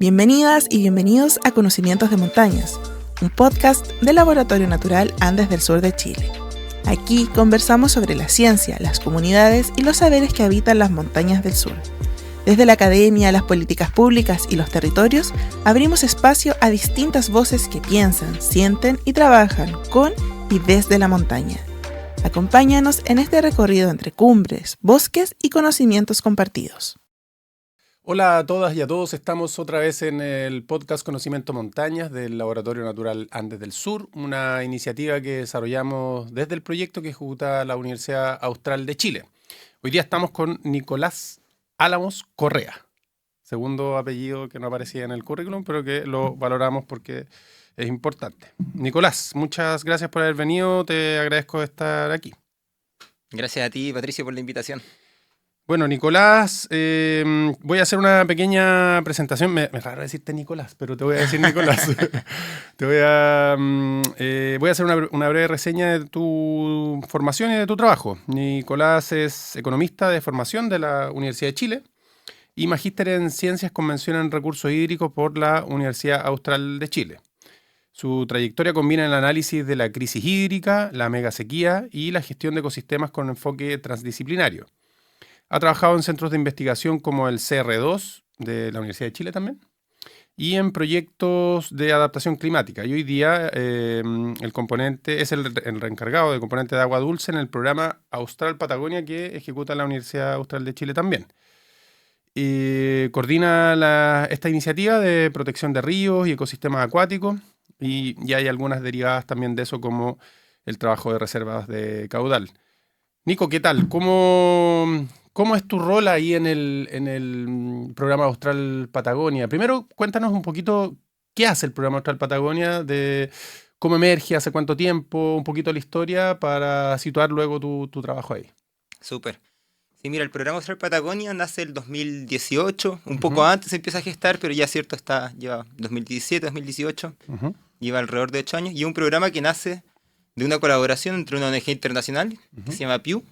Bienvenidas y bienvenidos a Conocimientos de Montañas, un podcast del Laboratorio Natural Andes del Sur de Chile. Aquí conversamos sobre la ciencia, las comunidades y los saberes que habitan las montañas del sur. Desde la academia, las políticas públicas y los territorios, abrimos espacio a distintas voces que piensan, sienten y trabajan con y desde la montaña. Acompáñanos en este recorrido entre cumbres, bosques y conocimientos compartidos. Hola a todas y a todos, estamos otra vez en el podcast Conocimiento Montañas del Laboratorio Natural Andes del Sur, una iniciativa que desarrollamos desde el proyecto que ejecuta la Universidad Austral de Chile. Hoy día estamos con Nicolás Álamos Correa, segundo apellido que no aparecía en el currículum, pero que lo valoramos porque es importante. Nicolás, muchas gracias por haber venido, te agradezco estar aquí. Gracias a ti, Patricio, por la invitación. Bueno, Nicolás, voy a hacer una pequeña presentación. Me es raro decirte Nicolás, pero te voy a decir Nicolás. Voy a hacer una breve reseña de tu formación y de tu trabajo. Nicolás es economista de formación de la Universidad de Chile y magíster en Ciencias con mención en Recursos Hídricos por la Universidad Austral de Chile. Su trayectoria combina el análisis de la crisis hídrica, la megasequía y la gestión de ecosistemas con enfoque transdisciplinario. Ha trabajado en centros de investigación como el CR2 de la Universidad de Chile también y en proyectos de adaptación climática. Y hoy día el componente es el reencargado del componente de agua dulce en el programa Austral Patagonia que ejecuta la Universidad Austral de Chile también. Coordina esta iniciativa de protección de ríos y ecosistemas acuáticos y hay algunas derivadas también de eso como el trabajo de reservas de caudal. Nico, ¿qué tal? ¿Cómo es tu rol ahí en el programa Austral Patagonia? Primero, cuéntanos un poquito qué hace el programa Austral Patagonia, de cómo emerge, hace cuánto tiempo, un poquito la historia para situar luego tu trabajo ahí. Súper. Sí, mira, el programa Austral Patagonia nace el 2018, un poco antes se empieza a gestar, pero ya cierto lleva 2017, 2018, lleva alrededor de 8 años, y es un programa que nace de una colaboración entre una ONG internacional que se llama Pew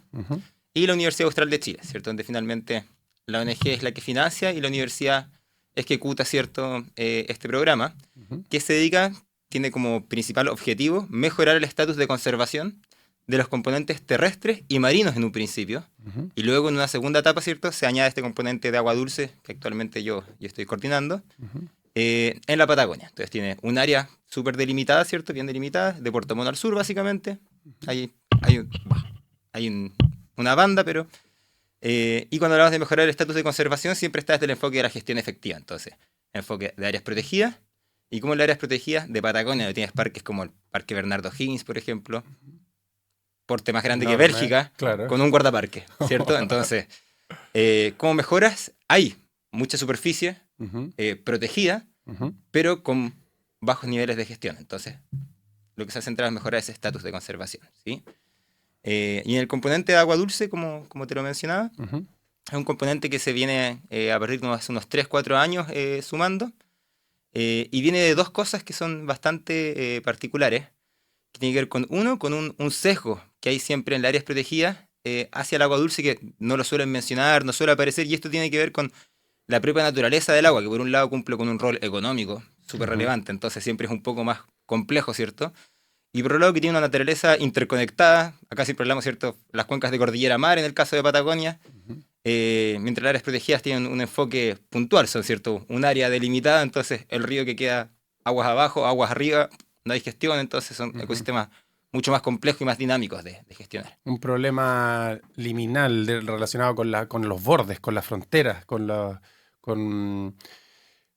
y la Universidad Austral de Chile, ¿cierto? Donde finalmente la ONG es la que financia y la universidad ejecuta, ¿cierto? Este programa que tiene como principal objetivo mejorar el estatus de conservación de los componentes terrestres y marinos en un principio, y luego en una segunda etapa, ¿cierto? Se añade este componente de agua dulce que actualmente yo estoy coordinando en la Patagonia. Entonces tiene un área súper delimitada, ¿cierto? Bien delimitada, de Puerto Montt al sur, básicamente. Hay una banda, pero... y cuando hablamos de mejorar el estatus de conservación, siempre está desde el enfoque de la gestión efectiva. Entonces, enfoque de áreas protegidas, y como en las áreas protegidas de Patagonia, donde tienes parques como el Parque Bernardo Higgins, por ejemplo, porte más grande que Bélgica, claro, con un guardaparque, ¿cierto? Entonces, ¿cómo mejoras? Hay mucha superficie protegida, pero con bajos niveles de gestión. Entonces, lo que se ha centrado es mejorar ese estatus de conservación, ¿sí? Y en el componente de agua dulce, como te lo mencionaba, es un componente que se viene a partir de hace unos 3-4 años sumando, y viene de dos cosas que son bastante particulares, que tiene que ver con un sesgo que hay siempre en las áreas protegidas hacia el agua dulce, que no lo suelen mencionar, no suele aparecer, y esto tiene que ver con la propia naturaleza del agua, que por un lado cumple con un rol económico súper relevante, entonces siempre es un poco más complejo, ¿cierto? Y por otro lado que tiene una naturaleza interconectada, acá siempre hablamos, ¿cierto? Las cuencas de cordillera mar en el caso de Patagonia, mientras las áreas protegidas tienen un enfoque puntual, son, ¿cierto? Un área delimitada, entonces el río que queda aguas abajo, aguas arriba, no hay gestión, entonces son ecosistemas mucho más complejos y más dinámicos de gestionar. Un problema liminal relacionado con los bordes, con las fronteras,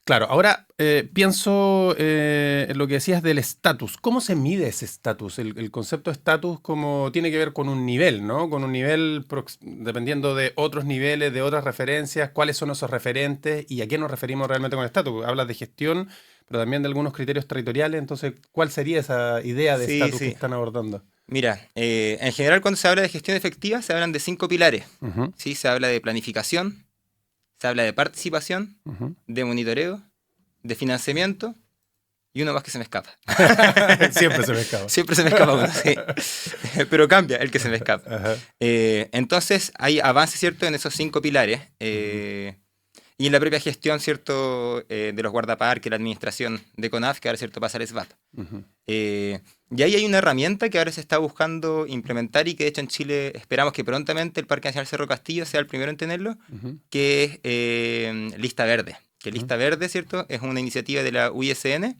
Claro, ahora pienso en lo que decías del estatus. ¿Cómo se mide ese estatus? El concepto de estatus como tiene que ver con un nivel, ¿no? Con un nivel dependiendo de otros niveles, de otras referencias, cuáles son esos referentes y a qué nos referimos realmente con estatus. Hablas de gestión, pero también de algunos criterios territoriales. Entonces, ¿cuál sería esa idea de estatus que están abordando? Mira, en general cuando se habla de gestión efectiva se hablan de 5 pilares. ¿Sí? Se habla de planificación, se habla de participación, de monitoreo, de financiamiento y uno más que se me escapa. Siempre se me escapa. Siempre se me escapa uno, sí. Pero cambia el que se me escapa. Entonces hay avance, ¿cierto?, en esos 5 pilares. Y en la propia gestión, ¿cierto? De los guardaparques, la administración de CONAF, que ahora, ¿cierto?, pasa al SBAT. Y ahí hay una herramienta que ahora se está buscando implementar y que de hecho en Chile esperamos que prontamente el Parque Nacional Cerro Castillo sea el primero en tenerlo, que es Lista Verde. Que Lista Verde, ¿cierto?, es una iniciativa de la UISN,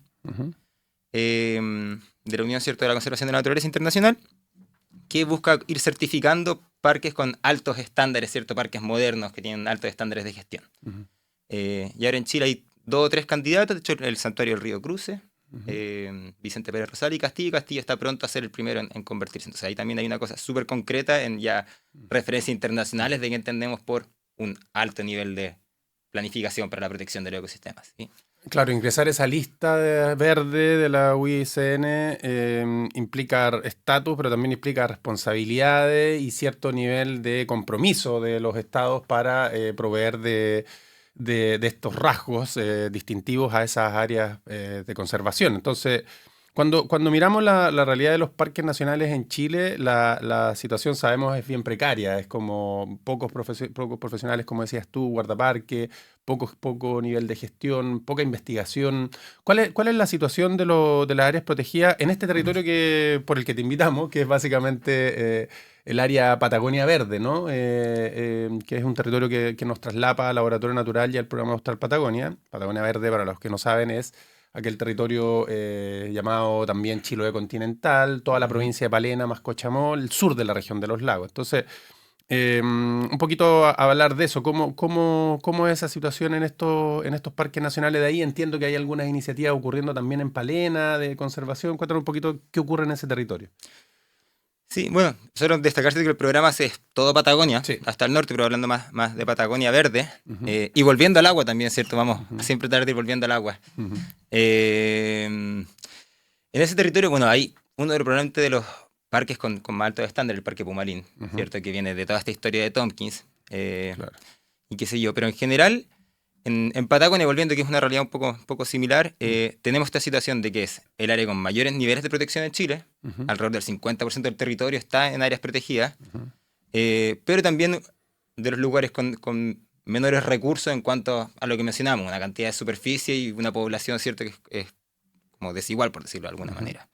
de la Unión, ¿cierto?, de la Conservación de la Naturaleza Internacional, que busca ir certificando parques con altos estándares, ¿cierto?, parques modernos que tienen altos estándares de gestión. Y ahora en Chile hay 2 o 3 candidatos, de hecho el Santuario del Río Cruce, Vicente Pérez Rosal y Castillo está pronto a ser el primero en convertirse. Entonces ahí también hay una cosa súper concreta en ya referencias internacionales de qué entendemos por un alto nivel de planificación para la protección de los ecosistemas, ¿sí? Claro, ingresar esa lista verde de la UICN implica estatus, pero también implica responsabilidades y cierto nivel de compromiso de los estados para proveer de estos rasgos distintivos a esas áreas de conservación. Entonces, cuando miramos la realidad de los parques nacionales en Chile, la situación, sabemos, es bien precaria. Es como pocos profesionales, como decías tú, guardaparque, poco nivel de gestión, poca investigación. ¿Cuál es la situación de las áreas protegidas en este territorio por el que te invitamos, que es básicamente el área Patagonia Verde, ¿no? Que es un territorio que nos traslapa al Laboratorio Natural y al Programa Austral Patagonia. Patagonia Verde, para los que no saben, es aquel territorio llamado también Chiloé continental, toda la provincia de Palena, más Cochamó, el sur de la región de los lagos. Entonces, un poquito a hablar de eso, cómo es esa situación en estos parques nacionales de ahí. Entiendo que hay algunas iniciativas ocurriendo también en Palena de conservación. Cuéntanos un poquito qué ocurre en ese territorio. Sí, bueno, solo destacarse que el programa es todo Patagonia, sí, hasta el norte, pero hablando más de Patagonia Verde. Y volviendo al agua también, ¿cierto? Vamos siempre tratar de ir volviendo al agua. En ese territorio, bueno, hay uno probablemente de los parques con más alto estándar, el Parque Pumalín, ¿cierto? Que viene de toda esta historia de Tompkins. Claro. Y qué sé yo, pero en general, en Patagonia, volviendo, que es una realidad un poco similar, tenemos esta situación de que es el área con mayores niveles de protección en Chile, alrededor del 50% del territorio está en áreas protegidas, pero también de los lugares con menores recursos en cuanto a lo que mencionamos, una cantidad de superficie y una población, ¿cierto?, que es como desigual, por decirlo de alguna manera.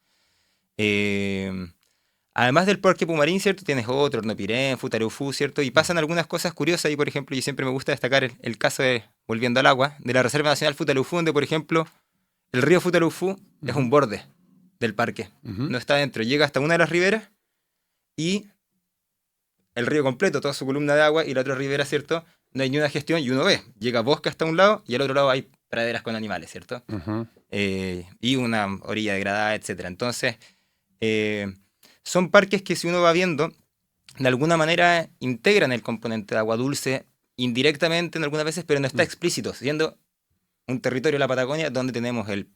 Además del Parque Pumarín, ¿cierto?, tienes otro, Hornopirén, Futaleufú, ¿cierto? Y pasan algunas cosas curiosas. Y, por ejemplo, yo siempre me gusta destacar el caso de, volviendo al agua, de la Reserva Nacional Futaleufú, donde, por ejemplo, el río Futaleufú es un borde del parque. No está dentro. Llega hasta una de las riberas y el río completo, toda su columna de agua, y la otra ribera, ¿cierto?, no hay ni una gestión y uno ve. Llega bosque hasta un lado y al otro lado hay praderas con animales, ¿cierto? Y una orilla degradada, etc. Entonces, son parques que, si uno va viendo, de alguna manera integran el componente de agua dulce indirectamente en algunas veces, pero no está explícito, siendo un territorio de la Patagonia donde tenemos el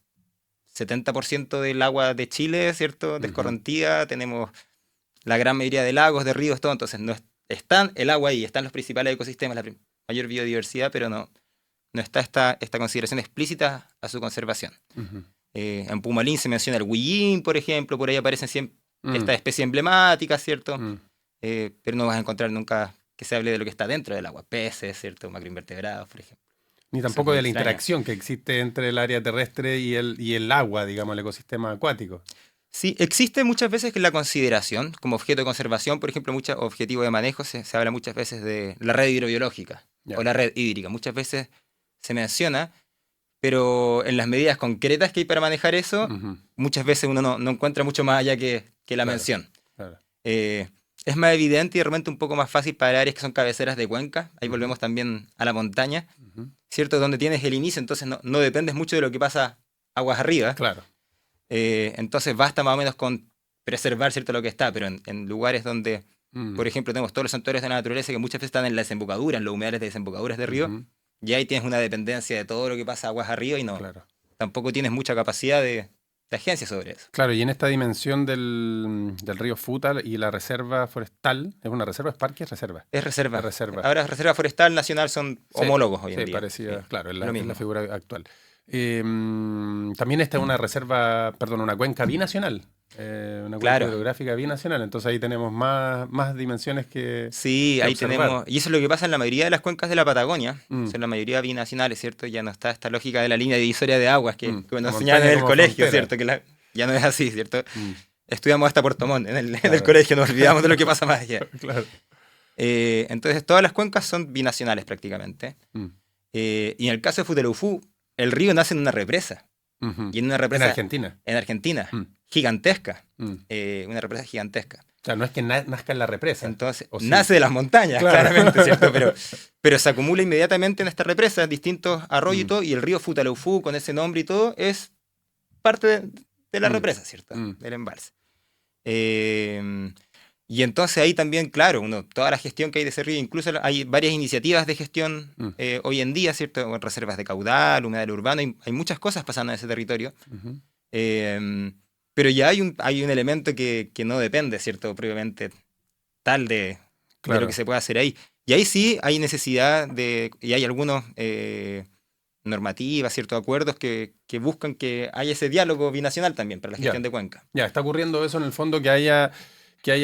70% del agua de Chile, ¿cierto?, descorrentida, tenemos la gran mayoría de lagos, de ríos, todo. Entonces no están el agua ahí, están los principales ecosistemas, la mayor biodiversidad, pero no está esta consideración explícita a su conservación. En Pumalín se menciona el huillín, por ejemplo, por ahí aparecen siempre estas especies emblemáticas, ¿cierto? Pero no vas a encontrar nunca que se hable de lo que está dentro del agua, peces, ¿cierto?, macroinvertebrados, por ejemplo. Ni tampoco de la interacción que existe entre el área terrestre y el agua, digamos, el ecosistema acuático. Sí, existe muchas veces que la consideración como objeto de conservación, por ejemplo, objetivo de manejo, se habla muchas veces de la red hidrobiológica o la red hídrica. Muchas veces se menciona, pero en las medidas concretas que hay para manejar eso, muchas veces uno no encuentra mucho más allá que la mención. Claro. Es más evidente y de repente un poco más fácil para áreas que son cabeceras de cuenca. Ahí volvemos también a la montaña, ¿cierto? Donde tienes el inicio, entonces no dependes mucho de lo que pasa aguas arriba. Claro. Entonces basta más o menos con preservar, ¿cierto?, lo que está, pero en lugares donde, por ejemplo, tenemos todos los santuarios de la naturaleza que muchas veces están en la desembocadura, en los humedales de desembocaduras de río, y ahí tienes una dependencia de todo lo que pasa aguas arriba y tampoco tienes mucha capacidad de agencia sobre eso. Claro, y en esta dimensión del río Futa y la reserva forestal, ¿es una reserva? ¿Es parque? ¿Es reserva? Es reserva. Es reserva. Ahora reserva forestal nacional son homólogos hoy en día. Parecía, claro, es la figura actual. También esta es una reserva, perdón, una cuenca binacional. Una cuenca Claro. hidrográfica binacional. Entonces ahí tenemos más dimensiones Sí, que ahí observar. tenemos. Y eso es lo que pasa en la mayoría de las cuencas de la Patagonia. Mm. Son la mayoría binacionales, ¿cierto? Ya no está esta lógica de la línea divisoria de aguas que nos La enseñaban en montaña el como colegio, frontera. ¿cierto? Ya no es así, ¿cierto? Mm. Estudiamos hasta Puerto Montt en el Claro. colegio, nos olvidamos de lo que pasa más allá. Claro. Entonces, todas las cuencas son binacionales prácticamente. Mm. Y en el caso de Futaleufú, el río nace en una represa. Ujú. Y en una En represa Argentina. en Argentina, Mm. gigantesca. Mm. Una represa gigantesca. O sea, no es que nazca en la represa. Entonces, ¿O sí? nace de las montañas, Claro. claramente, ¿cierto? Pero se acumula inmediatamente en esta represa, distintos arroyos y todo, y el río Futaleufú, con ese nombre y todo, es parte de la represa, ¿cierto? Del embalse. Y entonces ahí también, claro, toda la gestión que hay de ese río, incluso hay varias iniciativas de gestión hoy en día, ¿cierto? Reservas de caudal, humedal urbano, hay muchas cosas pasando en ese territorio. Ujú. Pero ya hay un elemento que no depende, ¿cierto? Propiamente tal de Claro. lo que se puede hacer ahí. Y ahí sí hay necesidad y hay algunos normativas, ciertos acuerdos que buscan que haya ese diálogo binacional también para la gestión Ya. de cuenca. Ya, está ocurriendo eso en el fondo, que haya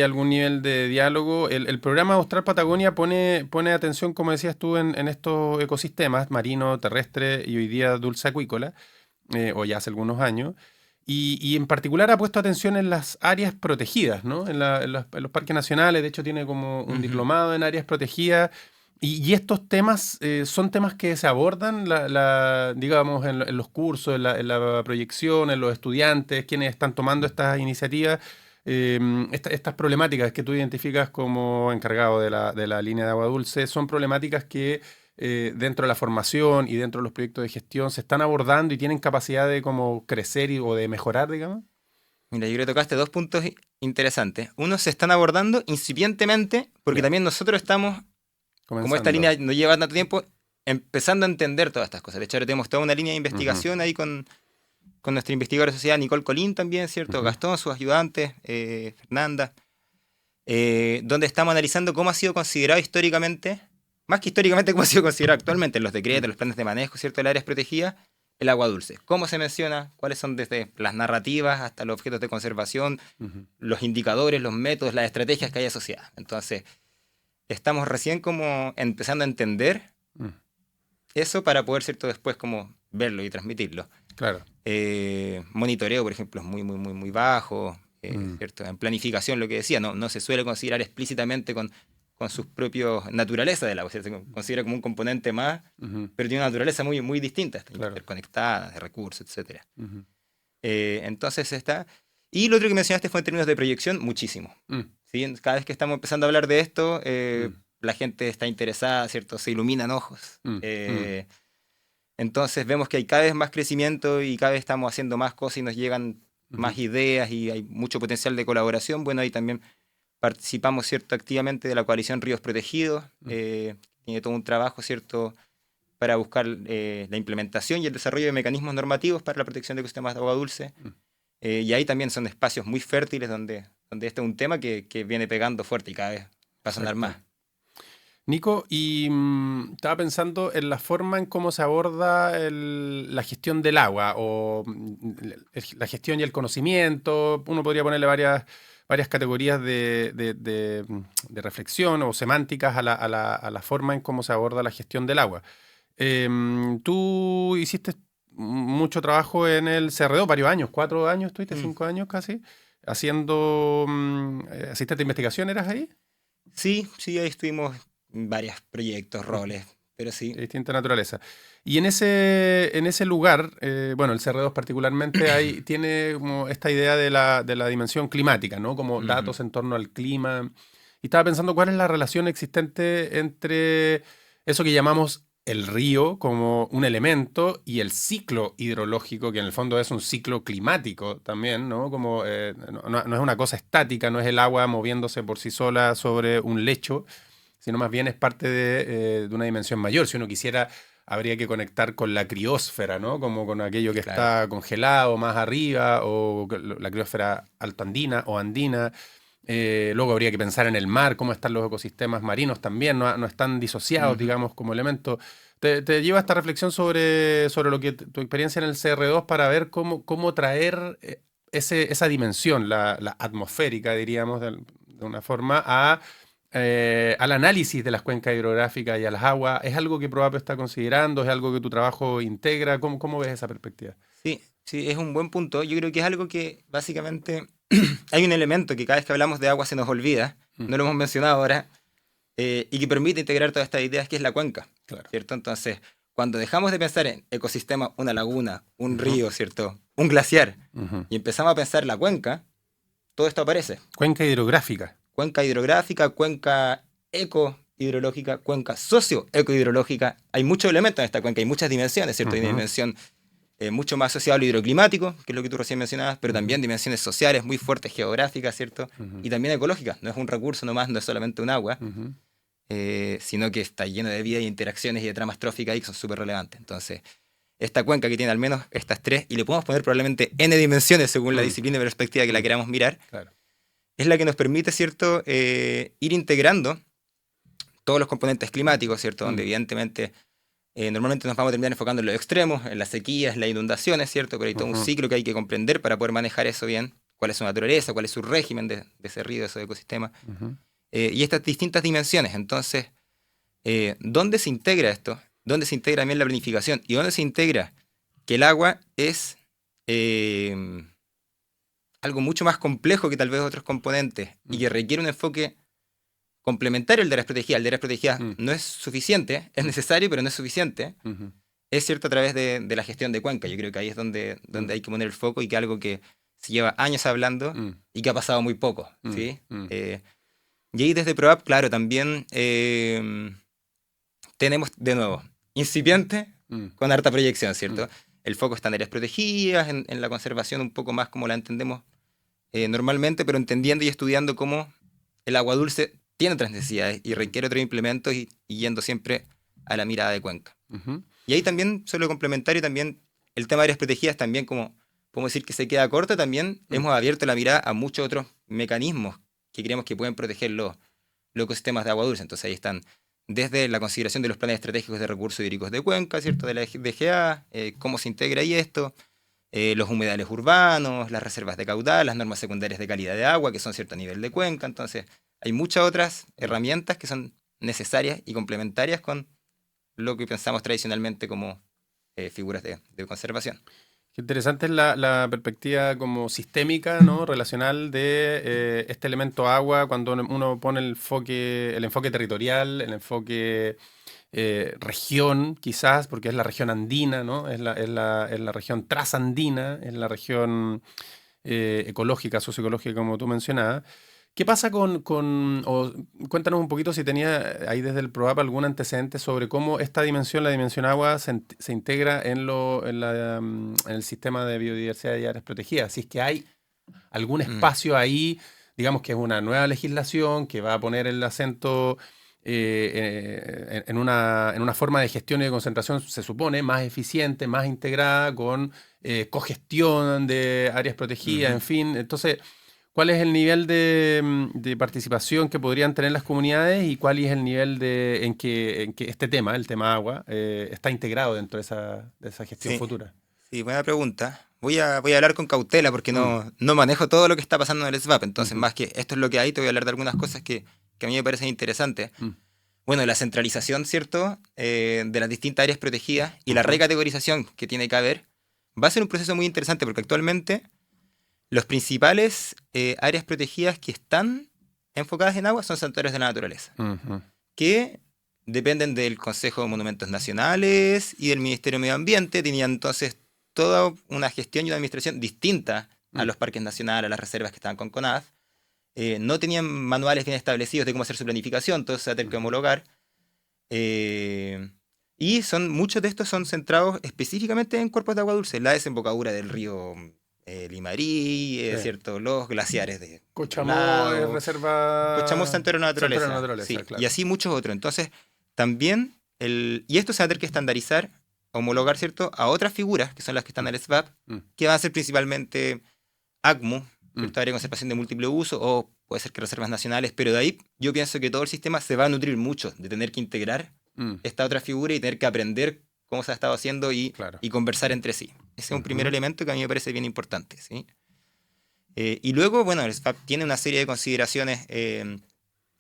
algún nivel de diálogo. El programa Austral Patagonia pone atención, como decías tú, en estos ecosistemas, marino, terrestre y hoy día dulce acuícola, o ya hace algunos años. Y en particular ha puesto atención en las áreas protegidas, ¿no? En los parques nacionales. De hecho, tiene como un diplomado en áreas protegidas. Y estos temas son temas que se abordan, digamos, en los cursos, en la proyección, en los estudiantes, quienes están tomando estas iniciativas. Estas problemáticas que tú identificas como encargado de la línea de agua dulce son problemáticas que dentro de la formación y dentro de los proyectos de gestión se están abordando y tienen capacidad de como crecer o de mejorar, digamos. Mira, yo creo que tocaste dos puntos interesantes. Uno, se están abordando incipientemente, porque Ya. también nosotros estamos, como esta Comenzando. línea no lleva tanto tiempo, empezando a entender todas estas cosas. De hecho, ahora tenemos toda una línea de investigación ahí con nuestra investigadora social Nicole Colín también, ¿cierto? Gastón, sus ayudantes, Fernanda, donde estamos analizando cómo ha sido considerado históricamente, más que históricamente, cómo ha sido considerado actualmente en los decretos, los planes de manejo, ¿cierto?, de las áreas protegidas, el agua dulce. ¿Cómo se menciona? ¿Cuáles son desde las narrativas hasta los objetos de conservación, los indicadores, los métodos, las estrategias que hay asociadas? Entonces, estamos recién como empezando a entender eso para poder, ¿cierto?, después como verlo y transmitirlo. Claro. Monitoreo, por ejemplo, es muy, muy, muy, muy bajo, ¿cierto? En planificación, lo que decía, no se suele considerar explícitamente con sus propios naturaleza del agua, ¿cierto? Se considera como un componente más, pero tiene una naturaleza muy, muy distinta, está Claro. interconectada, de recursos, etc. Entonces está... Y lo otro que mencionaste fue en términos de proyección, muchísimo. ¿Sí? Cada vez que estamos empezando a hablar de esto, la gente está interesada, ¿cierto? Se iluminan ojos. Entonces vemos que hay cada vez más crecimiento y cada vez estamos haciendo más cosas y nos llegan más ideas y hay mucho potencial de colaboración. Bueno, ahí también participamos, ¿cierto?, activamente de la coalición Ríos Protegidos. Tiene todo un trabajo, ¿cierto?, para buscar la implementación y el desarrollo de mecanismos normativos para la protección de ecosistemas de agua dulce. Y ahí también son espacios muy fértiles donde este es un tema que viene pegando fuerte y cada vez va a sonar más. Nico, y estaba pensando en la forma en cómo se aborda la gestión del agua o la gestión y el conocimiento. Uno podría ponerle varias categorías de reflexión o semánticas a la forma en cómo se aborda la gestión del agua. Tú hiciste mucho trabajo en el CR2, varios años, 4 años, estuviste 5 años casi, haciendo asistente de investigación, ¿eras ahí? Sí, ahí estuvimos en varios proyectos, roles, pero sí. De distinta naturaleza. Y en ese lugar, bueno, el CR2 particularmente, tiene como esta idea de la dimensión climática, ¿no? Como datos en torno al clima. Y estaba pensando cuál es la relación existente entre eso que llamamos el río como un elemento y el ciclo hidrológico, que en el fondo es un ciclo climático también, ¿no? Como, no es una cosa estática, no es el agua moviéndose por sí sola sobre un lecho, sino más bien es parte de una dimensión mayor. Si uno quisiera, habría que conectar con la criósfera, ¿no? Como con aquello que está congelado más arriba, o la criósfera altoandina o andina. Luego habría que pensar en el mar, cómo están los ecosistemas marinos también, no están disociados, digamos, como elementos. te lleva a esta reflexión sobre lo que tu experiencia en el CR2 para ver cómo traer esa dimensión, la atmosférica, diríamos, de una forma, al análisis de las cuencas hidrográficas y a las aguas. ¿Es algo que ProAP está considerando? ¿Es algo que tu trabajo integra? ¿Cómo ves esa perspectiva? Sí, sí, es un buen punto. Yo creo que es algo que básicamente hay un elemento que cada vez que hablamos de agua se nos olvida, no lo hemos mencionado ahora, y que permite integrar todas estas ideas, que es la cuenca, Claro. ¿cierto? Entonces, cuando dejamos de pensar en ecosistema, una laguna, un río, ¿cierto? Un glaciar, y empezamos a pensar la cuenca, todo esto aparece. Cuenca hidrográfica. Cuenca hidrográfica, cuenca eco-hidrológica, cuenca socio-eco-hidrológica. Hay muchos elementos en esta cuenca, hay muchas dimensiones, ¿cierto? Hay una dimensión mucho más asociada a lo hidroclimático, que es lo que tú recién mencionabas, pero también dimensiones sociales muy fuertes, geográficas, ¿cierto? Y también ecológicas. No es un recurso nomás, no es solamente un agua, sino que está lleno de vida y interacciones y de tramas tróficas ahí que son súper relevantes. Entonces, esta cuenca que tiene al menos estas tres, y le podemos poner probablemente n dimensiones según la disciplina y perspectiva que la queramos mirar, Claro. es la que nos permite, ¿cierto?, ir integrando todos los componentes climáticos, ¿cierto?, donde evidentemente normalmente nos vamos a terminar enfocando en los extremos, en las sequías, las inundaciones, ¿cierto? Pero hay todo un ciclo que hay que comprender para poder manejar eso bien, cuál es su naturaleza, cuál es su régimen de ese río, de esos ecosistemas, y estas distintas dimensiones. Entonces, ¿dónde se integra esto? ¿Dónde se integra bien la planificación? ¿Y dónde se integra que el agua es algo mucho más complejo que tal vez otros componentes y que requiere un enfoque complementario al de áreas protegidas? El de áreas protegidas no es suficiente, es necesario, pero no es suficiente. Es cierto a través de la gestión de cuenca. Yo creo que ahí es donde hay que poner el foco, y que algo que se lleva años hablando y que ha pasado muy poco, ¿sí? Y ahí desde ProApp, claro, también tenemos de nuevo incipiente con harta proyección, ¿cierto? El foco está en áreas protegidas, en la conservación un poco más como la entendemos normalmente, pero entendiendo y estudiando cómo el agua dulce tiene otras necesidades y requiere otros implementos, y yendo siempre a la mirada de cuenca. Y ahí también, solo complementario, también el tema de áreas protegidas, también como podemos decir que se queda corto, también hemos abierto la mirada a muchos otros mecanismos que creemos que pueden proteger los ecosistemas de agua dulce. Entonces ahí están desde la consideración de los planes estratégicos de recursos hídricos de cuenca, ¿cierto?, de la DGA, cómo se integra ahí esto, los humedales urbanos, las reservas de caudal, las normas secundarias de calidad de agua, que son cierto nivel de cuenca. Entonces hay muchas otras herramientas que son necesarias y complementarias con lo que pensamos tradicionalmente como figuras de conservación. Qué interesante es la perspectiva como sistémica, ¿no?, relacional de este elemento agua, cuando uno pone el enfoque territorial, el enfoque región, quizás, porque es la región andina, ¿no? Es la región trasandina, es la región ecológica, socioecológica, como tú mencionabas. ¿Qué pasa o cuéntanos un poquito si tenía ahí desde el ProApp algún antecedente sobre cómo esta dimensión, la dimensión agua, se integra en el sistema de biodiversidad y áreas protegidas? Si es que hay algún espacio ahí, digamos que es una nueva legislación que va a poner el acento en una forma de gestión y de concentración, se supone, más eficiente, más integrada, con cogestión de áreas protegidas, en fin. Entonces, ¿cuál es el nivel de participación que podrían tener las comunidades, y cuál es el nivel en que este tema, el tema agua, está integrado dentro de esa gestión futura? Sí, buena pregunta. Voy a hablar con cautela porque no manejo todo lo que está pasando en el SVAP. Entonces, más que esto es lo que hay, te voy a hablar de algunas cosas que a mí me parecen interesantes. Bueno, la centralización, ¿cierto?, de las distintas áreas protegidas y la recategorización que tiene que haber va a ser un proceso muy interesante, porque actualmente los principales áreas protegidas que están enfocadas en agua son santuarios de la naturaleza, que dependen del Consejo de Monumentos Nacionales y del Ministerio de Medio Ambiente. Tenían entonces toda una gestión y una administración distinta a los parques nacionales, a las reservas que estaban con CONAF. No tenían manuales bien establecidos de cómo hacer su planificación, todo se va a tener que homologar. Y muchos de estos son centrados específicamente en cuerpos de agua dulce, la desembocadura del río Limarí, ¿cierto?, los glaciares de Cochamó, reserva... Cochamó, santuario de la naturaleza. Sí, claro. Y así muchos otros. Entonces, también, y esto se va a tener que estandarizar, homologar, ¿cierto?, a otras figuras, que son las que están en el SVAP, que van a ser principalmente ACMU, área de conservación de múltiple uso, o puede ser que reservas nacionales, pero de ahí yo pienso que todo el sistema se va a nutrir mucho de tener que integrar esta otra figura y tener que aprender cómo se ha estado haciendo y conversar entre sí. Ese es un primer elemento que a mí me parece bien importante, ¿sí? Y luego, bueno, el SFAP tiene una serie de consideraciones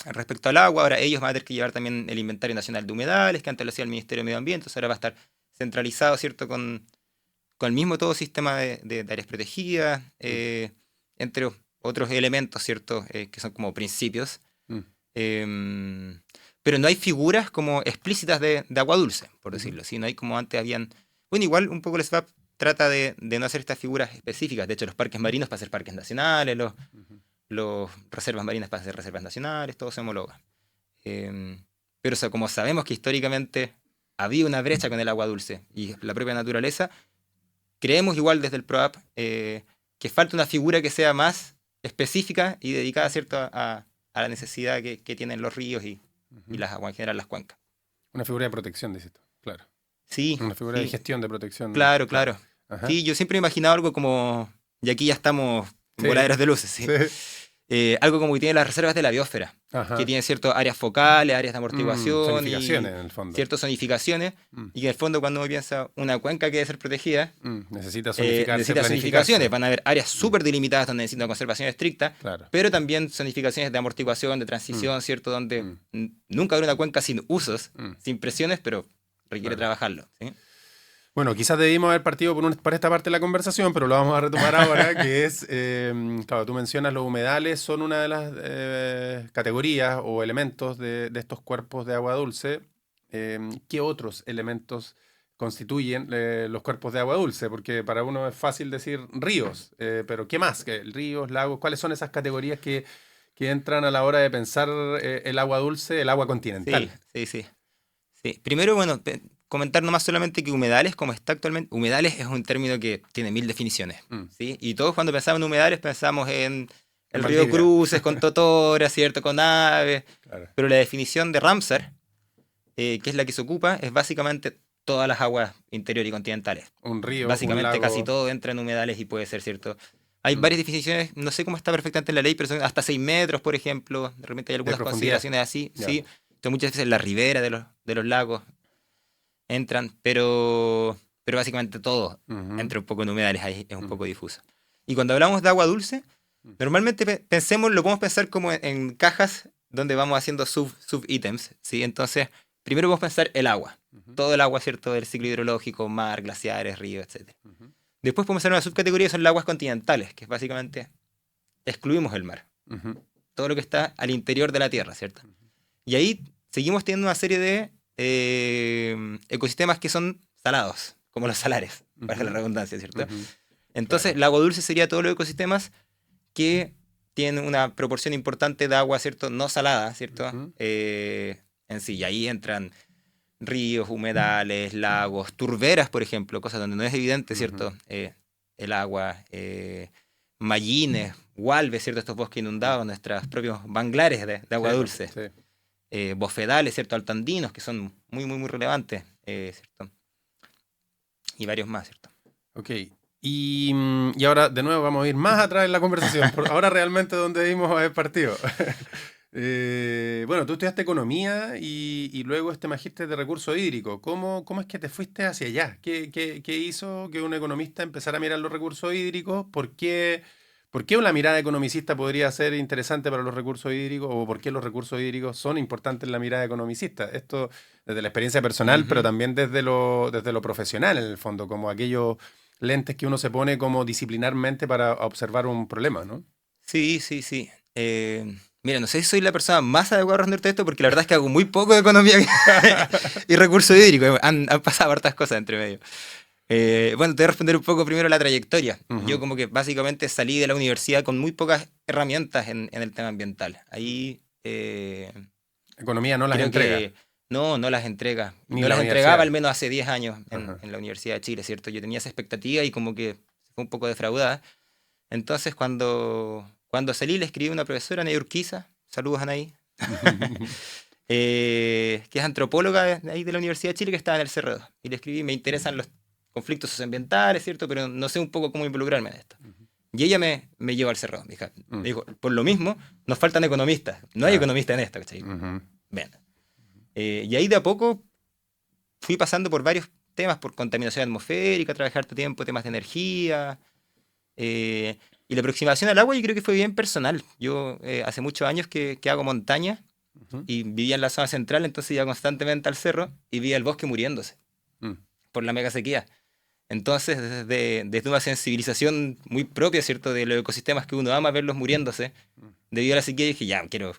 respecto al agua. Ahora ellos van a tener que llevar también el Inventario Nacional de Humedales, que antes lo hacía el Ministerio de Medio Ambiente, entonces ahora va a estar centralizado, ¿cierto?, con el mismo todo sistema de áreas protegidas, entre otros elementos, ¿cierto?, que son como principios. Pero no hay figuras como explícitas de agua dulce, por decirlo así. No hay como antes habían... Bueno, igual un poco el SFAP trata de no hacer estas figuras específicas. De hecho, los parques marinos para ser parques nacionales, los reservas marinas para ser reservas nacionales, todo se homologa. Pero o sea, como sabemos que históricamente había una brecha con el agua dulce y la propia naturaleza, creemos igual desde el PROAP que falta una figura que sea más específica y dedicada, ¿cierto?, a la necesidad que tienen los ríos y las aguas, en general las cuencas. Una figura de protección, dices tú, claro. Sí. Una figura de gestión de protección. Claro. Ajá. Sí, yo siempre he imaginado algo como, y aquí ya estamos voladeros de luces, ¿sí? Algo como que tiene las reservas de la biosfera, que tiene ciertas áreas focales, áreas de amortiguación, zonificaciones en el fondo. Ciertas zonificaciones, y que en el fondo cuando uno piensa una cuenca que debe ser protegida, necesita zonificaciones, van a haber áreas súper delimitadas donde necesita una conservación estricta, claro, pero también zonificaciones de amortiguación, de transición, ¿cierto?, donde nunca habrá una cuenca sin usos, sin presiones, pero requiere trabajarlo, ¿sí? Bueno, quizás debimos haber partido por esta parte de la conversación, pero lo vamos a retomar ahora, que es, claro, tú mencionas los humedales, son una de las categorías o elementos de estos cuerpos de agua dulce. ¿Qué otros elementos constituyen los cuerpos de agua dulce? Porque para uno es fácil decir ríos, pero ¿qué más? Ríos, lagos, ¿cuáles son esas categorías que entran a la hora de pensar el agua dulce, el agua continental? Sí. Primero, bueno, comentar nomás solamente que humedales, como está actualmente, humedales es un término que tiene 1000 definiciones, ¿sí? Y todos cuando pensamos en humedales pensamos en el río Cruces, con totora, ¿cierto?, con aves, claro. Pero la definición de Ramsar, que es la que se ocupa, es básicamente todas las aguas interiores y continentales. Un río, básicamente un lago. Casi todo entra en humedales y puede ser, ¿cierto? Hay varias definiciones, no sé cómo está perfectamente en la ley, pero son hasta 6 metros, por ejemplo. De repente hay algunas consideraciones así, ¿sí? Entonces, muchas veces la ribera de los lagos entran, pero básicamente todo entra un poco en humedales, ahí es un poco difuso. Y cuando hablamos de agua dulce, normalmente lo podemos pensar como en cajas donde vamos haciendo sub-ítems, ¿sí? Entonces, primero vamos a pensar el agua, todo el agua, ¿cierto?, del ciclo hidrológico, mar, glaciares, ríos, etc. Después podemos hacer una subcategoría, son las aguas continentales, que es básicamente excluimos el mar, todo lo que está al interior de la tierra, ¿cierto? Y ahí seguimos teniendo una serie de ecosistemas que son salados, como los salares, para la redundancia, ¿cierto? Entonces, el agua dulce sería todos los ecosistemas que tienen una proporción importante de agua, ¿cierto?, no salada, ¿cierto? En sí, y ahí entran ríos, humedales, lagos, turberas, por ejemplo, cosas donde no es evidente, ¿cierto?, el agua, mallines, hualves, ¿cierto?, estos bosques inundados, nuestros propios manglares de agua dulce. Sí. Bofedales, ¿cierto?, altandinos, que son muy, muy, muy relevantes, ¿cierto? Y varios más, ¿cierto? Ok. Y ahora, de nuevo, vamos a ir más atrás en la conversación. Ahora realmente donde debimos haber partido. Bueno, tú estudiaste economía y luego este magíster de recursos hídricos. ¿Cómo es que te fuiste hacia allá? ¿Qué hizo que un economista empezara a mirar los recursos hídricos? ¿Por qué una mirada economicista podría ser interesante para los recursos hídricos? ¿O por qué los recursos hídricos son importantes en la mirada economicista? Esto desde la experiencia personal, pero también desde lo profesional, en el fondo, como aquellos lentes que uno se pone como disciplinarmente para observar un problema, ¿no? Sí. Mira, no sé si soy la persona más adecuada a responderte esto, porque la verdad es que hago muy poco de economía y recursos hídricos. Han pasado hartas cosas entre medio. Bueno, te voy a responder un poco primero la trayectoria. Yo como que básicamente salí de la universidad con muy pocas herramientas en el tema ambiental. Ahí... Economía no las entrega. No las entrega. Ni no la las universidad. Entregaba al menos hace 10 años en la Universidad de Chile, ¿cierto? Yo tenía esa expectativa y como que fue un poco defraudada. Entonces cuando salí le escribí a una profesora, Anaí Urquiza, saludos Anaí, que es antropóloga de ahí de la Universidad de Chile, que estaba en el Cerro. Y le escribí, me interesan los conflictos socioambientales, ¿cierto? Pero no sé un poco cómo involucrarme en esto. Y ella me llevó al Cerro. Me dijo, por lo mismo, nos faltan economistas. No hay economistas en esto, ¿cachai? Bien. Y ahí de a poco fui pasando por varios temas, por contaminación atmosférica, trabajar todo tiempo, temas de energía. Y la aproximación al agua yo creo que fue bien personal. Yo hace muchos años que hago montaña Ujú. y vivía en la zona central, entonces iba constantemente al cerro y veía el bosque muriéndose Mm. por la mega sequía. Entonces, desde una sensibilización muy propia, ¿cierto? De los ecosistemas que uno ama, verlos muriéndose, debido a la sequía, dije, ya, quiero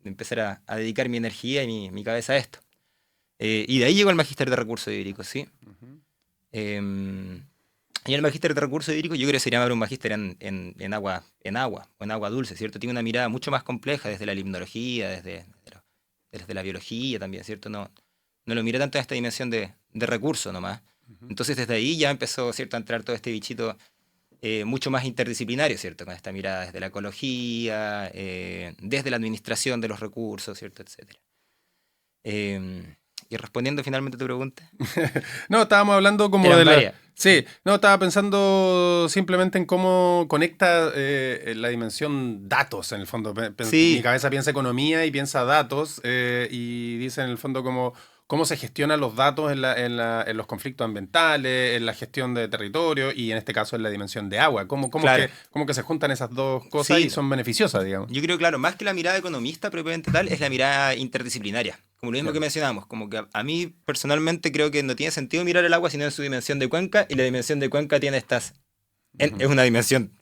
empezar a dedicar mi energía y mi cabeza a esto. Y de ahí llegó el magíster de recursos hídricos, ¿sí? Ujú. Y el magíster de recursos hídricos, yo creo que sería más un magíster en agua o en agua dulce, ¿cierto? Tiene una mirada mucho más compleja desde la limnología, desde la biología también, ¿cierto? No lo miré tanto en esta dimensión de recursos nomás. Entonces desde ahí ya empezó, ¿cierto?, a entrar todo este bichito mucho más interdisciplinario, ¿cierto? Con esta mirada desde la ecología, desde la administración de los recursos, ¿cierto? Etcétera. Y respondiendo finalmente a tu pregunta, No, estábamos hablando como eran de la... varias. Sí, no, estaba pensando simplemente en cómo conecta la dimensión datos, en el fondo. Sí. Mi cabeza piensa economía y piensa datos, y dice en el fondo cómo se gestionan los datos en los conflictos ambientales, en la gestión de territorio y en este caso en la dimensión de agua. Claro. Cómo que se juntan esas dos cosas Sí. y son beneficiosas, digamos. Yo creo, claro, más que la mirada economista propiamente tal, es la mirada interdisciplinaria. Como lo mismo Claro. que mencionamos, como que a mí personalmente creo que no tiene sentido mirar el agua sino en su dimensión de cuenca, y la dimensión de cuenca tiene es una dimensión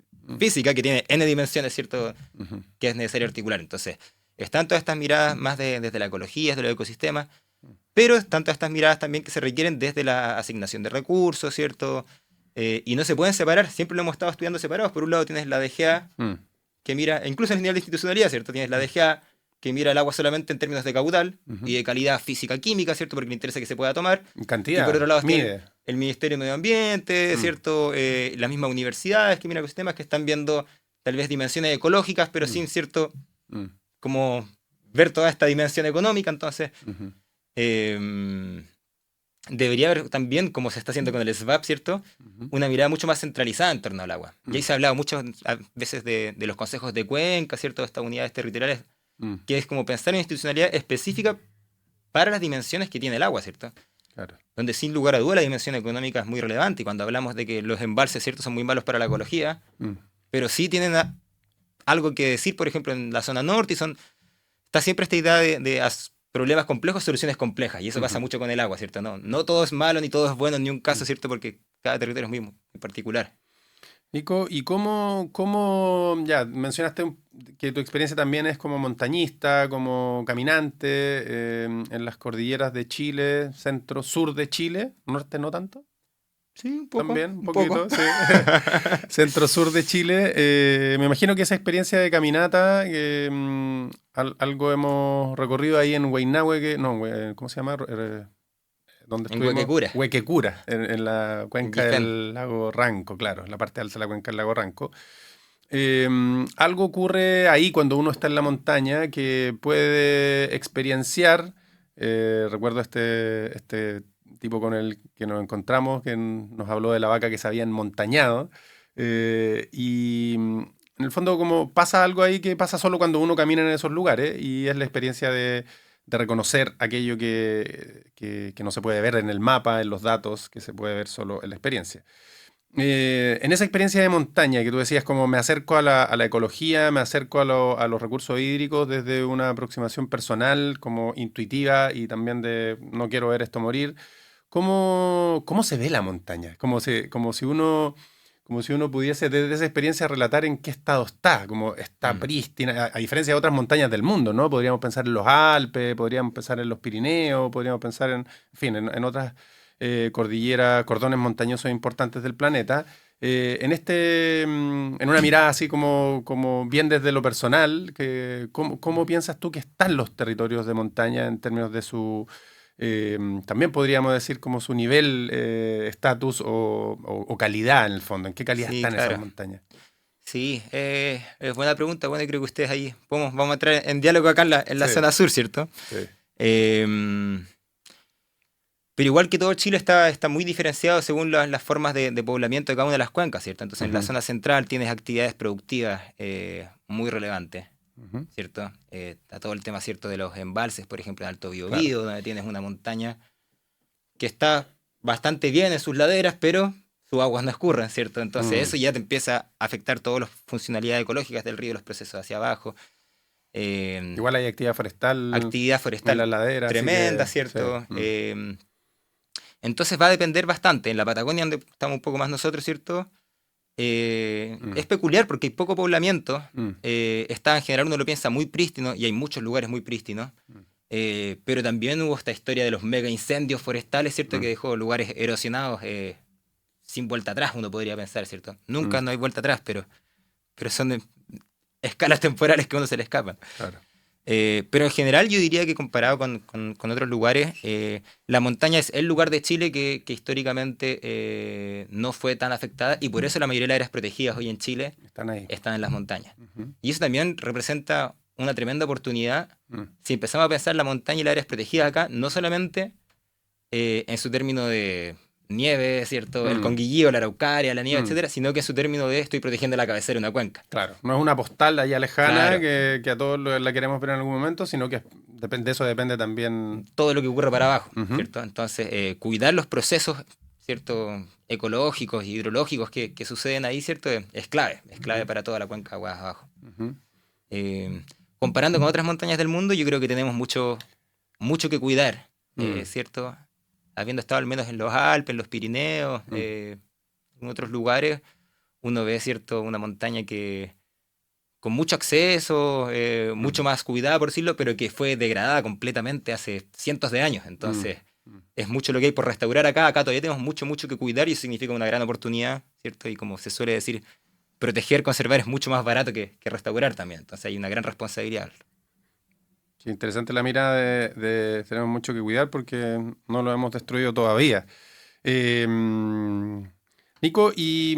física que tiene n dimensiones, ¿cierto?, Ujú. que es necesario articular. Entonces, están todas estas miradas más desde la ecología, desde los ecosistemas, pero están todas estas miradas también que se requieren desde la asignación de recursos, ¿cierto? Y no se pueden separar, siempre lo hemos estado estudiando separados. Por un lado tienes la DGA, Mm. que mira, incluso en el nivel de institucionalidad, ¿cierto? Tienes la DGA, que mira el agua solamente en términos de caudal y de calidad física-química, ¿cierto? Porque le interesa que se pueda tomar. Cantidad. Y por otro lado está mide. el Ministerio de Medio Ambiente, ¿cierto? Las mismas universidades que miran ecosistemas, que están viendo tal vez dimensiones ecológicas, pero sin, ¿cierto?, Mm. como ver toda esta dimensión económica. Entonces, Ujú. debería haber también, como se está haciendo con el SVAP, ¿cierto?, una mirada mucho más centralizada en torno al agua. Y ahí se ha hablado muchas veces de los consejos de cuenca, ¿cierto?, de estas unidades territoriales, Mm. que es como pensar en institucionalidad específica para las dimensiones que tiene el agua, ¿cierto? Claro. Donde sin lugar a duda la dimensión económica es muy relevante, y cuando hablamos de que los embalses, ¿cierto?, son muy malos para la ecología, Mm. pero sí tienen algo que decir, por ejemplo, en la zona norte, está siempre esta idea de problemas complejos, soluciones complejas, y eso pasa mucho con el agua, ¿cierto? No todo es malo, ni todo es bueno en ni un caso, ¿cierto? Porque cada territorio es muy particular. Nico, ¿y ya mencionaste que tu experiencia también es como montañista, como caminante, en las cordilleras de Chile, centro, sur de Chile, norte no tanto? Sí, un poco. También, un poco. poquito, sí. Centro-sur de Chile. Me imagino que esa experiencia de caminata, algo hemos recorrido ahí en Huaynahue, ¿cómo se llama? ¿Dónde En estuvimos? Huequecura. Huequecura, en la cuenca Quijén. del lago Ranco, claro, en la parte alta de la cuenca del lago Ranco. Algo ocurre ahí cuando uno está en la montaña que puede experienciar. Recuerdo este tipo con el que nos encontramos, que nos habló de la vaca que se había enmontañado. En el fondo, como pasa algo ahí que pasa solo cuando uno camina en esos lugares, y es la experiencia de reconocer aquello que no se puede ver en el mapa, en los datos, que se puede ver solo en la experiencia. En esa experiencia de montaña que tú decías, como me acerco a la ecología, me acerco a los recursos hídricos desde una aproximación personal, como intuitiva, y también de no quiero ver esto morir. ¿Cómo se ve la montaña? Como si uno pudiese desde esa experiencia relatar en qué estado está, como está prístina, a diferencia de otras montañas del mundo, ¿no? Podríamos pensar en los Alpes, podríamos pensar en los Pirineos, podríamos pensar en otras cordilleras, cordones montañosos importantes del planeta. En una mirada así como bien desde lo personal, ¿cómo piensas tú que están los territorios de montaña en términos de su... también podríamos decir como su nivel, estatus o calidad en el fondo? ¿En qué calidad Sí, están claro. esas montañas? Sí, es buena pregunta. Bueno, y creo que ustedes ahí vamos a entrar en diálogo acá en la Sí. zona sur, ¿cierto? Sí. Pero igual que todo Chile está muy diferenciado según las formas de poblamiento de cada una de las cuencas, ¿cierto? Entonces en la zona central tienes actividades productivas muy relevantes. ¿cierto? Está todo el tema, ¿cierto?, de los embalses, por ejemplo, en Alto Biobío, Claro. donde tienes una montaña que está bastante bien en sus laderas, pero sus aguas no escurren, ¿cierto? Entonces eso ya te empieza a afectar todas las funcionalidades ecológicas del río, los procesos hacia abajo. Igual hay actividad forestal Actividad en forestal la ladera, así tremenda, que sí. ¿cierto? Entonces va a depender bastante. En la Patagonia, donde estamos un poco más nosotros, ¿cierto? Es peculiar porque hay poco poblamiento. Está en general, uno lo piensa, muy prístino, y hay muchos lugares muy prístinos. Pero también hubo esta historia de los mega incendios forestales, ¿cierto? Que dejó lugares erosionados sin vuelta atrás, uno podría pensar, ¿cierto? Nunca no hay vuelta atrás, pero son de escalas temporales que a uno se le escapan. Claro. Pero en general yo diría que comparado con otros lugares, la montaña es el lugar de Chile que históricamente no fue tan afectada, y por eso la mayoría de las áreas protegidas hoy en Chile Están ahí. están en las montañas. Y eso también representa una tremenda oportunidad. Si empezamos a pensar la montaña y las áreas protegidas acá, no solamente en su término de nieve, ¿cierto? El Conguillío, la Araucaria, la nieve, etcétera, sino que en su término de estoy protegiendo la cabecera de una cuenca. Claro, no es una postal allá lejana Claro. que a todos la queremos ver en algún momento, sino que de eso depende también. Todo lo que ocurre para abajo, ¿cierto? Entonces, cuidar los procesos, ¿cierto?, ecológicos y hidrológicos que suceden ahí, ¿cierto? Es clave para toda la cuenca de aguas abajo. Comparando con otras montañas del mundo, yo creo que tenemos mucho que cuidar, ¿cierto? Habiendo estado al menos en los Alpes, en los Pirineos, en otros lugares, uno ve, ¿cierto?, una montaña que con mucho acceso, mucho más cuidada, por decirlo, pero que fue degradada completamente hace cientos de años. Entonces, es mucho lo que hay por restaurar acá. Acá todavía tenemos mucho que cuidar, y eso significa una gran oportunidad, ¿cierto? Y como se suele decir, proteger, conservar es mucho más barato que restaurar también. Entonces hay una gran responsabilidad. Qué interesante la mirada de tenemos mucho que cuidar porque no lo hemos destruido todavía. Nico, y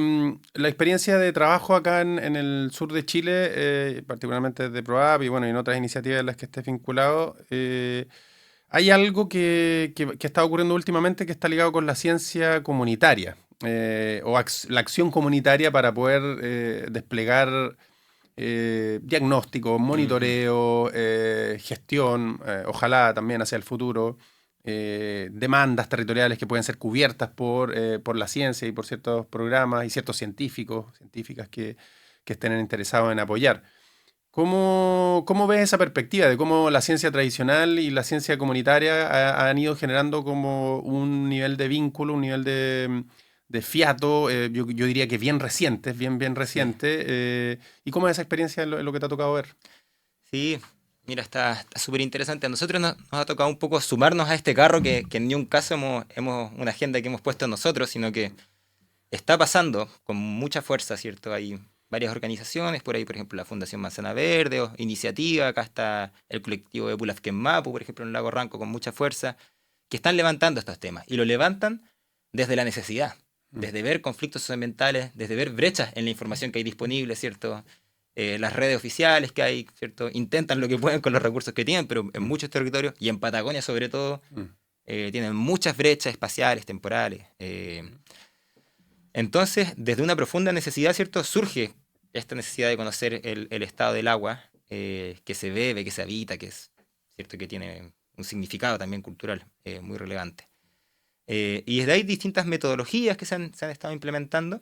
la experiencia de trabajo acá en el sur de Chile, particularmente de ProApp y bueno, y en otras iniciativas en las que estés vinculado, hay algo que está ocurriendo últimamente que está ligado con la ciencia comunitaria la acción comunitaria para poder desplegar diagnóstico, monitoreo, gestión, ojalá también hacia el futuro, demandas territoriales que pueden ser cubiertas por la ciencia y por ciertos programas y ciertos científicas que estén interesados en apoyar. ¿Cómo ves esa perspectiva de cómo la ciencia tradicional y la ciencia comunitaria han ido generando como un nivel de vínculo, un nivel de fiato, yo diría que bien reciente, bien reciente? ¿Y cómo es esa experiencia en lo que te ha tocado ver? Sí, mira, está súper interesante. A nosotros nos ha tocado un poco sumarnos a este carro que en ningún caso hemos una agenda que hemos puesto nosotros, sino que está pasando con mucha fuerza, ¿cierto? Hay varias organizaciones, por ahí, por ejemplo, la Fundación Manzana Verde, o Iniciativa, acá está el colectivo de Pulafken Mapu, por ejemplo, en el Lago Ranco, con mucha fuerza, que están levantando estos temas, y lo levantan desde la necesidad, desde ver conflictos socioambientales, desde ver brechas en la información que hay disponible, ¿cierto? Las redes oficiales que hay, ¿cierto?, intentan lo que pueden con los recursos que tienen, pero en muchos territorios, y en Patagonia sobre todo, tienen muchas brechas espaciales, temporales. Entonces, desde una profunda necesidad, ¿cierto?, surge esta necesidad de conocer el estado del agua, que se bebe, que se habita, ¿cierto?, que tiene un significado también cultural muy relevante. Y desde ahí distintas metodologías que se han estado implementando.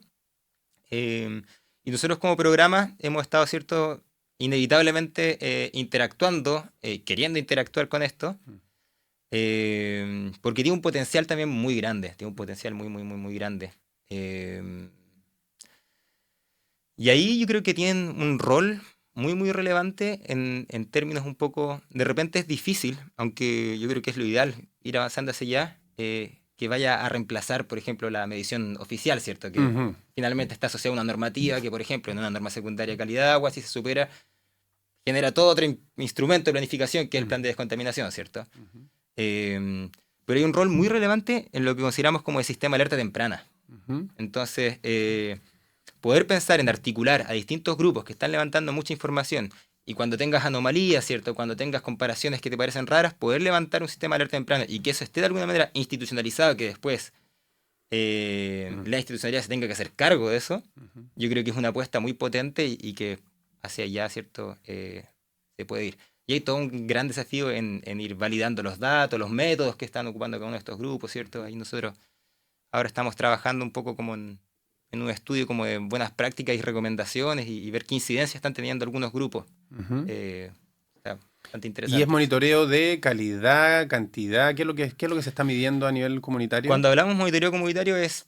Y nosotros como programa hemos estado, ¿cierto?, inevitablemente interactuando, queriendo interactuar con esto, porque tiene un potencial también muy grande, tiene un potencial muy grande. Y ahí yo creo que tienen un rol muy relevante en términos un poco, de repente es difícil, aunque yo creo que es lo ideal ir avanzando hacia allá, que vaya a reemplazar, por ejemplo, la medición oficial, ¿cierto? Que finalmente está asociada a una normativa que, por ejemplo, en una norma secundaria de calidad de agua, si se supera, genera todo otro instrumento de planificación que es el plan de descontaminación, ¿cierto? Pero hay un rol muy relevante en lo que consideramos como el sistema de alerta temprana. Entonces, poder pensar en articular a distintos grupos que están levantando mucha información, y cuando tengas anomalías, ¿cierto?, cuando tengas comparaciones que te parecen raras, poder levantar un sistema de alerta temprana y que eso esté de alguna manera institucionalizado, que después la institucionalidad se tenga que hacer cargo de eso, yo creo que es una apuesta muy potente y que hacia allá, ¿cierto?, se puede ir. Y hay todo un gran desafío en ir validando los datos, los métodos que están ocupando cada uno de estos grupos, ¿cierto? Ahí nosotros ahora estamos trabajando un poco como en un estudio como de buenas prácticas y recomendaciones y ver qué incidencias están teniendo algunos grupos. Está bastante interesante. ¿Y es monitoreo de calidad, cantidad? ¿Qué es lo que se está midiendo a nivel comunitario? Cuando hablamos de monitoreo comunitario es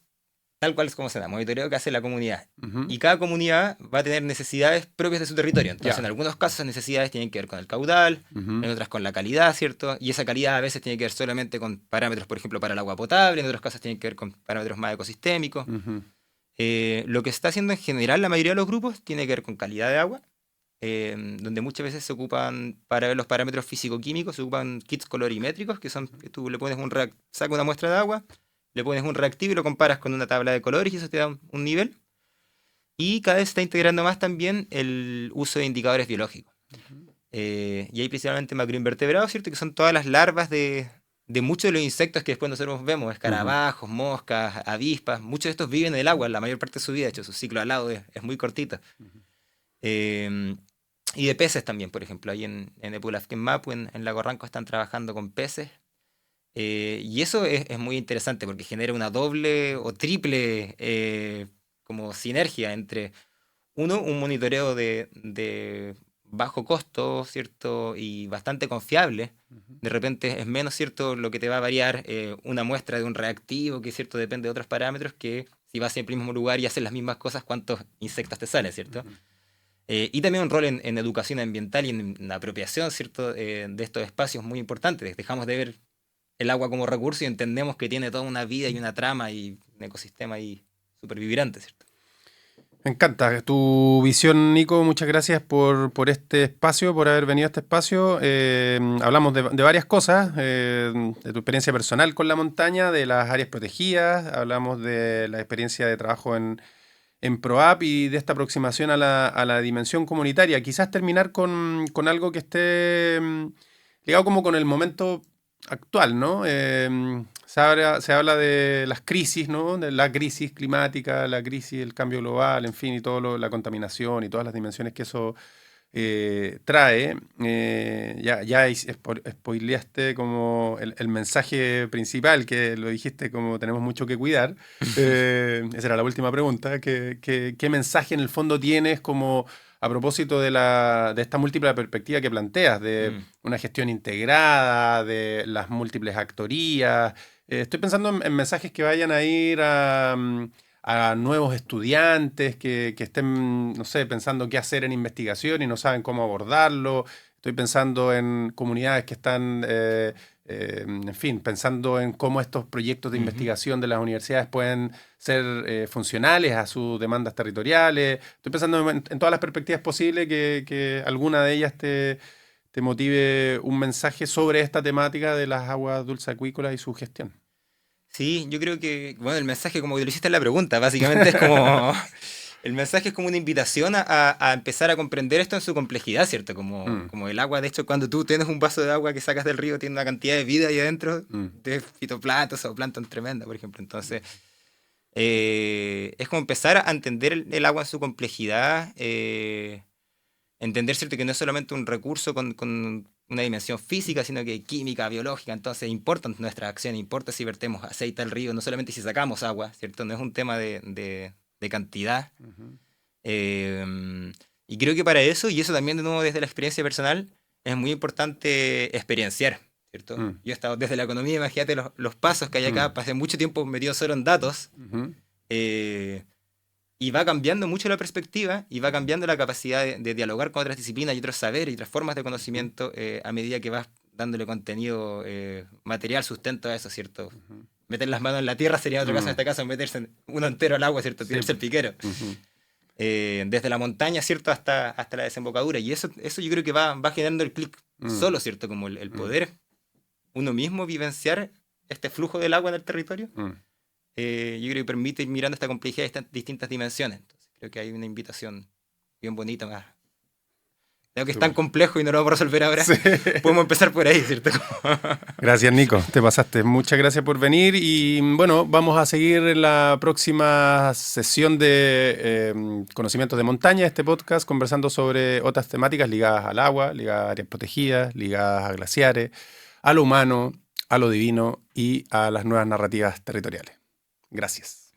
tal cual es como se da, monitoreo que hace la comunidad. Ujú. Y cada comunidad va a tener necesidades propias de su territorio. Entonces, Ya. en algunos casos esas necesidades tienen que ver con el caudal, Ujú. en otras con la calidad, ¿cierto? Y esa calidad a veces tiene que ver solamente con parámetros, por ejemplo, para el agua potable, en otros casos tienen que ver con parámetros más ecosistémicos. Ujú. Lo que se está haciendo en general la mayoría de los grupos tiene que ver con calidad de agua, donde muchas veces se ocupan, para ver los parámetros físico-químicos, se ocupan kits colorimétricos, que son que tú le pones sacas una muestra de agua, le pones un reactivo y lo comparas con una tabla de colores y eso te da un nivel. Y cada vez se está integrando más también el uso de indicadores biológicos. Y hay principalmente macroinvertebrados, ¿cierto? Que son todas las larvas de muchos de los insectos que después nosotros vemos, escarabajos, moscas, avispas. Muchos de estos viven en el agua la mayor parte de su vida, de hecho su ciclo alado es muy cortito. Y de peces también, por ejemplo, ahí en Epulafquen-Mapu, en Lago Ranco, están trabajando con peces. Y eso es muy interesante porque genera una doble o triple como sinergia entre, uno, un monitoreo de bajo costo, ¿cierto? Y bastante confiable. De repente es menos, ¿cierto? Lo que te va a variar una muestra de un reactivo, que, ¿cierto? Depende de otros parámetros, que si vas siempre al mismo lugar y haces las mismas cosas, ¿cuántos insectos te salen, ¿cierto? Y también un rol en educación ambiental y en la apropiación, ¿cierto? De estos espacios muy importantes. Dejamos de ver el agua como recurso y entendemos que tiene toda una vida y una trama y un ecosistema ahí súper vibrante, ¿cierto? Me encanta tu visión, Nico. Muchas gracias por este espacio, por haber venido a este espacio. Hablamos de varias cosas, de tu experiencia personal con la montaña, de las áreas protegidas, hablamos de la experiencia de trabajo en ProApp y de esta aproximación a la dimensión comunitaria. Quizás terminar con algo que esté ligado como con el momento actual, ¿no? Se habla de las crisis, ¿no? De la crisis climática, la crisis del cambio global, en fin, y la contaminación y todas las dimensiones que eso trae. Spoileaste como el mensaje principal, que lo dijiste como tenemos mucho que cuidar. Esa era la última pregunta. ¿Qué mensaje en el fondo tienes como a propósito de esta múltiple perspectiva que planteas, de una gestión integrada, de las múltiples actorías? Estoy pensando en mensajes que vayan a ir a nuevos estudiantes que estén, no sé, pensando qué hacer en investigación y no saben cómo abordarlo. Estoy pensando en comunidades que están, en fin, pensando en cómo estos proyectos de investigación de las universidades pueden ser funcionales a sus demandas territoriales. Estoy pensando en todas las perspectivas posibles, que alguna de ellas te motive un mensaje sobre esta temática de las aguas dulces acuícolas y su gestión. Sí, yo creo que, bueno, el mensaje, como que lo hiciste en la pregunta, básicamente es como, el mensaje es como una invitación a empezar a comprender esto en su complejidad, ¿cierto? Como el agua, de hecho, cuando tú tienes un vaso de agua que sacas del río, tiene una cantidad de vida ahí adentro, de fitoplancton o plancton tremenda, por ejemplo. Entonces, es como empezar a entender el agua en su complejidad, entender, ¿cierto?, que no es solamente un recurso con una dimensión física, sino que química, biológica. Entonces importan nuestras acciones, importa si vertemos aceite al río, no solamente si sacamos agua, ¿cierto? No es un tema de cantidad. Y creo que para eso, y eso también de nuevo desde la experiencia personal, es muy importante experienciar, ¿cierto? Yo he estado desde la economía, imagínate los pasos que hay acá, pasé mucho tiempo metido solo en datos, y va cambiando mucho la perspectiva y va cambiando la capacidad de dialogar con otras disciplinas y otros saberes y otras formas de conocimiento a medida que vas dándole contenido material, sustento a eso, ¿cierto? Meter las manos en la tierra sería otro caso, en este caso meterse uno entero al agua, ¿cierto? Tirarse el piquero. Desde la montaña, ¿cierto? Hasta la desembocadura. Y eso yo creo que va generando el clic solo, ¿cierto? Como el poder uno mismo vivenciar este flujo del agua en el territorio. Yo creo que permite ir mirando esta complejidad de estas distintas dimensiones. Entonces, creo que hay una invitación bien bonita más. Dado que es tan complejo y no lo vamos a resolver ahora, Sí. podemos empezar por ahí, ¿cierto? Gracias, Nico, te pasaste. Muchas gracias por venir y bueno, vamos a seguir en la próxima sesión de Conocimientos de Montaña, este podcast, conversando sobre otras temáticas ligadas al agua, ligadas a áreas protegidas, ligadas a glaciares, a lo humano, a lo divino y a las nuevas narrativas territoriales. Gracias.